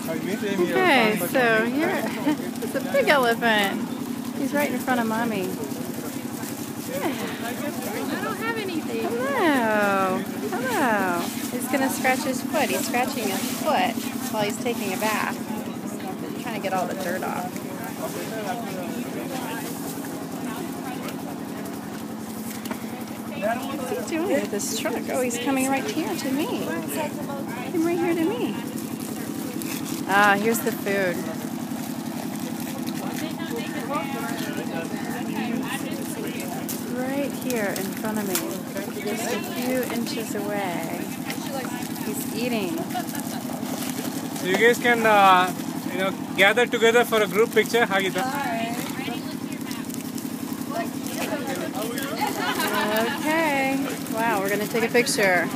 Okay, so here, it's a big elephant. He's right in front of Mommy. Yeah. I don't have anything. Hello. Hello. He's going to scratch his foot. He's scratching his foot while he's taking a bath. He's trying to get all the dirt off. What's he doing with this truck? Oh, he's coming right here to me. Come right here to me. Ah, here's the food. Right here in front of me. Just a few inches away. He's eating. So you guys can, gather together for a group picture. Okay. Wow, we're going to take a picture.